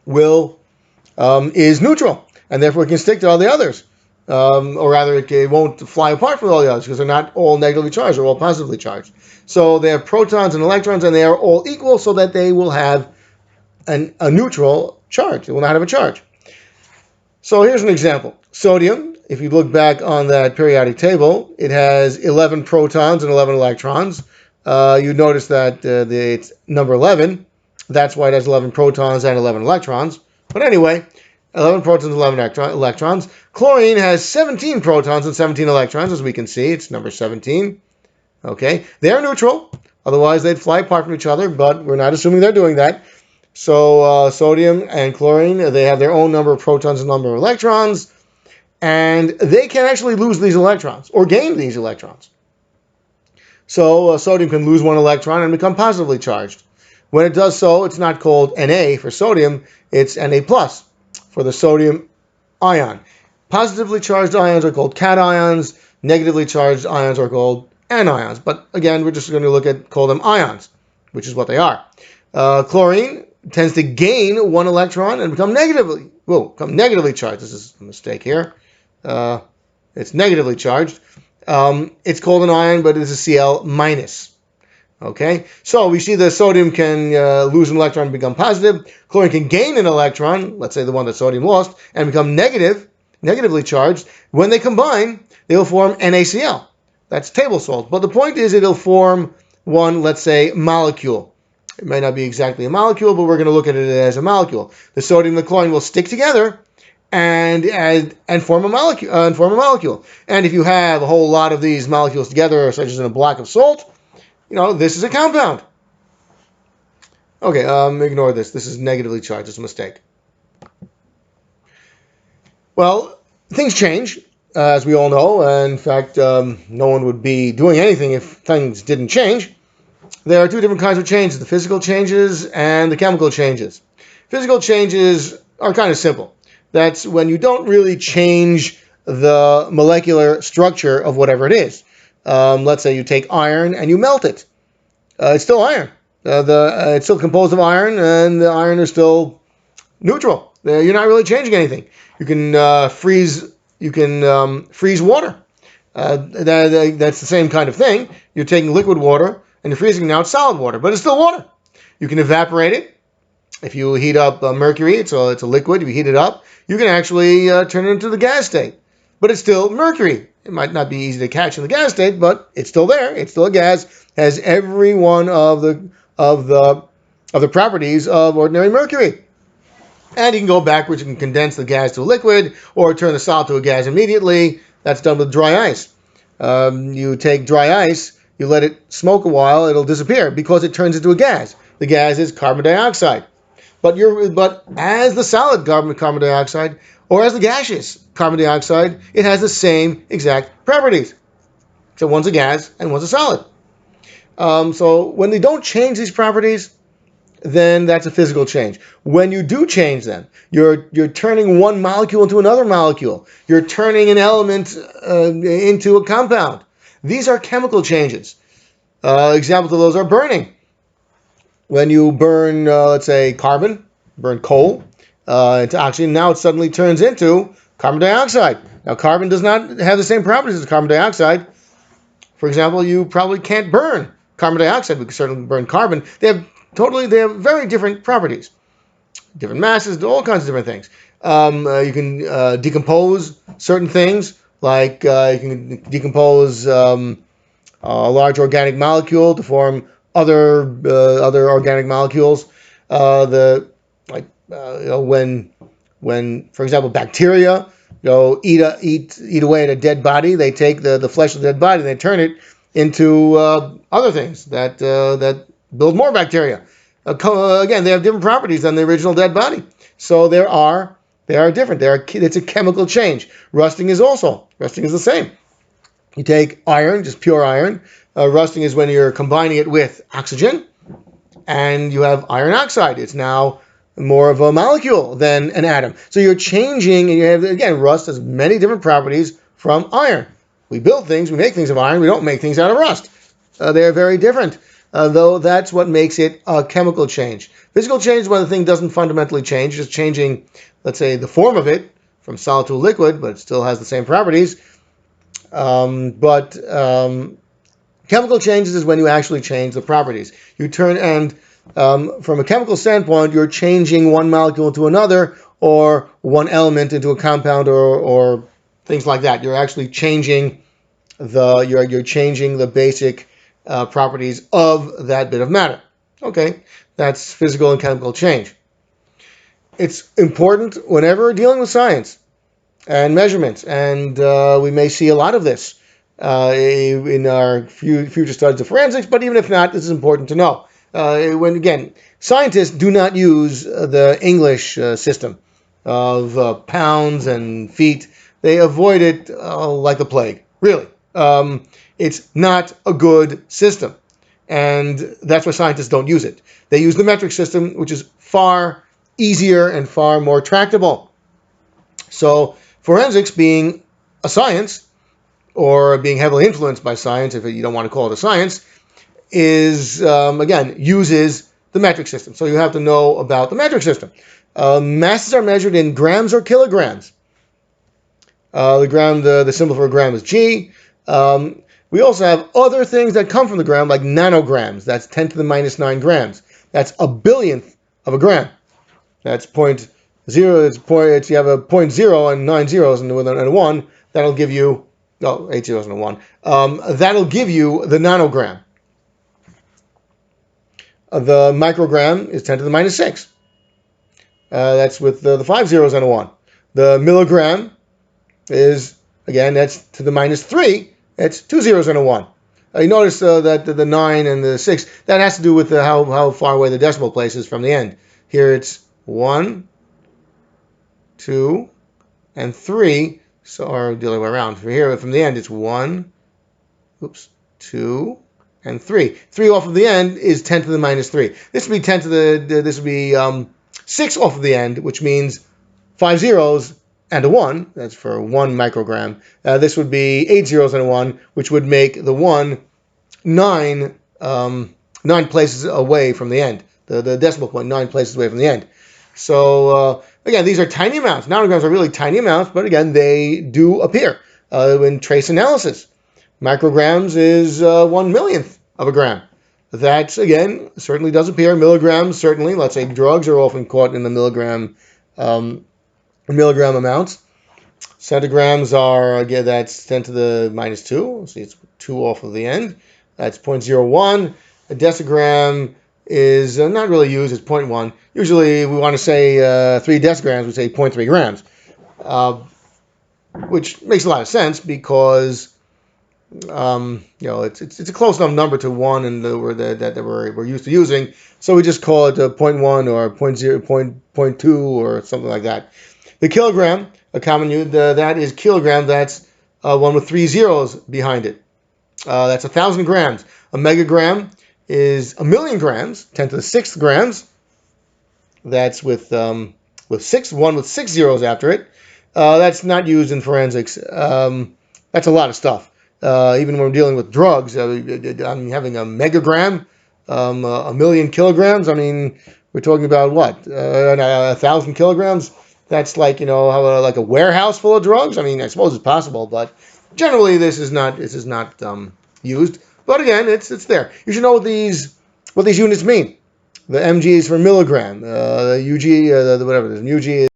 is neutral, and therefore it can stick to all the others. Or rather, it won't fly apart from all the others because they're not all negatively charged, they're all positively charged. So they have protons and electrons, and they are all equal so that they will have a neutral charge. They will not have a charge. So here's an example. Sodium, if you look back on that periodic table, it has 11 protons and 11 electrons. You notice that it's number 11. That's why it has 11 protons and 11 electrons. But anyway, 11 protons, 11 electrons. Chlorine has 17 protons and 17 electrons, as we can see. It's number 17. Okay, they are neutral. Otherwise, they'd fly apart from each other, but we're not assuming they're doing that. So sodium and chlorine, they have their own number of protons and number of electrons, and they can actually lose these electrons or gain these electrons. So sodium can lose one electron and become positively charged. When it does so, it's not called Na for sodium, it's Na plus for the sodium ion. Positively charged ions are called cations, negatively charged ions are called anions. But again, we're just going to call them ions, which is what they are. Chlorine tends to gain one electron and become negatively charged. This is a mistake here. It's negatively charged. It's called an ion, but it's a Cl minus. Okay, so we see the sodium can lose an electron and become positive. Chlorine can gain an electron, let's say the one that sodium lost, and become negatively charged. When they combine, they will form NaCl. That's table salt. But the point is it'll form one, let's say, molecule. It might not be exactly a molecule, but we're going to look at it as a molecule. The sodium and the chlorine will stick together and form a molecule. And if you have a whole lot of these molecules together, such as in a block of salt, this is a compound. Okay, ignore this. This is negatively charged. It's a mistake. Well, things change, as we all know. In fact, no one would be doing anything if things didn't change. There are two different kinds of changes, the physical changes and the chemical changes. Physical changes are kind of simple. That's when you don't really change the molecular structure of whatever it is. Let's say you take iron and you melt it. It's still iron. It's still composed of iron, and the iron is still neutral. You're not really changing anything. You can freeze water. That's the same kind of thing. You're taking liquid water and you're freezing now it's solid water, but it's still water. You can evaporate it. If you heat up mercury, it's a liquid. You heat it up, you can actually turn it into the gas state. But it's still mercury. It might not be easy to catch in the gas state, but it's still there. It's still a gas. Has every one of the properties of ordinary mercury. And you can go backwards. You can condense the gas to a liquid or turn the solid to a gas immediately. That's done with dry ice. You take dry ice, you let it smoke a while, it'll disappear because it turns into a gas. The gas is carbon dioxide. But as the solid carbon dioxide or as the gaseous carbon dioxide, it has the same exact properties. So one's a gas and one's a solid. So when they don't change these properties, then that's a physical change. When you do change them, you're turning one molecule into another molecule. You're turning an element into a compound. These are chemical changes. Examples of those are burning. When you burn, let's say, burn coal, into oxygen, now it suddenly turns into carbon dioxide. Now, carbon does not have the same properties as carbon dioxide. For example, you probably can't burn carbon dioxide. We can certainly burn carbon. They have very different properties, different masses, all kinds of different things. You can decompose certain things, like you can decompose a large organic molecule to form other organic molecules. When for example bacteria eat away at a dead body, they take the flesh of the dead body and they turn it into other things that build more bacteria. Again, they have different properties than the original dead body. So they are different. It's a chemical change. Rusting is the same. You take iron, just pure iron. Rusting is when you're combining it with oxygen, and you have iron oxide. It's now more of a molecule than an atom. So you're changing, and you have, again, rust has many different properties from iron. We build things, we make things of iron. We don't make things out of rust. They are very different. though that's what makes it a chemical change. Physical change is when the thing doesn't fundamentally change, just changing, let's say, the form of it from solid to liquid, but it still has the same properties. But chemical changes is when you actually change the properties. You turn, and from a chemical standpoint, you're changing one molecule into another, or one element into a compound, or things like that. You're actually changing you're changing the basic properties of that bit of matter. Okay, that's physical and chemical change. It's important whenever we're dealing with science and measurements, and we may see a lot of this in our future studies of forensics, but even if not, this is important to know. When, again, scientists do not use the English system of pounds and feet. They avoid it like the plague, really. It's not a good system, and that's why scientists don't use it. They use the metric system, which is far easier and far more tractable. So forensics, being a science, or being heavily influenced by science, if you don't want to call it a science, is, again, uses the metric system. So you have to know about the metric system. Masses are measured in grams or kilograms. The symbol for a gram is G. We also have other things that come from the gram, like nanograms. That's 10 to the minus 9 grams. That's a billionth of a gram. That's 0.0. You have a 0.0 and 9 zeros and a 1. That'll give you, 8 zeros and a 1. That'll give you the nanogram. The microgram is 10 to the minus 6. That's with the 5 zeros and a 1. The milligram is, again, that's to the minus 3. It's 2 zeros and a 1. You notice that the 9 and the 6, that has to do with how far away the decimal place is from the end. Here it's 1, 2, and 3. So, or the other way around. For here, from the end, it's 1, 2, and 3. 3 off of the end is 10 to the minus 3. This would be 6 off of the end, which means 5 zeros and a 1. That's for 1 microgram. This would be 8 zeros and a 1, which would make the 1 9 places away from the end. The decimal point 9 places away from the end. So, again, these are tiny amounts. Nanograms are really tiny amounts, but again, they do appear in trace analysis. Micrograms is 1 millionth of a gram. That, again, certainly does appear. Milligrams, certainly. Let's say drugs are often caught in the milligram amounts. Centigrams are, again, that's 10 to the minus 2. See, it's 2 off of the end. That's 0.01. A decigram is not really used as 0.1. Usually we want to say 3 decigrams, we say 0.3 grams, which makes a lot of sense because it's a close enough number to 1 and that we're used to using, so we just call it 0.1 or 0.2 or something like that. The kilogram, a common use, that is kilogram. That's one with 3 zeros behind it. That's 1,000 grams. A megagram is 1,000,000 grams, 10 to the 6th grams. That's with 1 with 6 zeros after it. That's not used in forensics. That's a lot of stuff. Even when we're dealing with drugs, having a megagram, 1,000,000 kilograms. I mean, we're talking about what? 1,000 kilograms. That's like like a warehouse full of drugs. I mean, I suppose it's possible, but generally this is not used. But again, it's there. You should know what these units mean. The mg is for milligram. The ug, whatever it is, mg is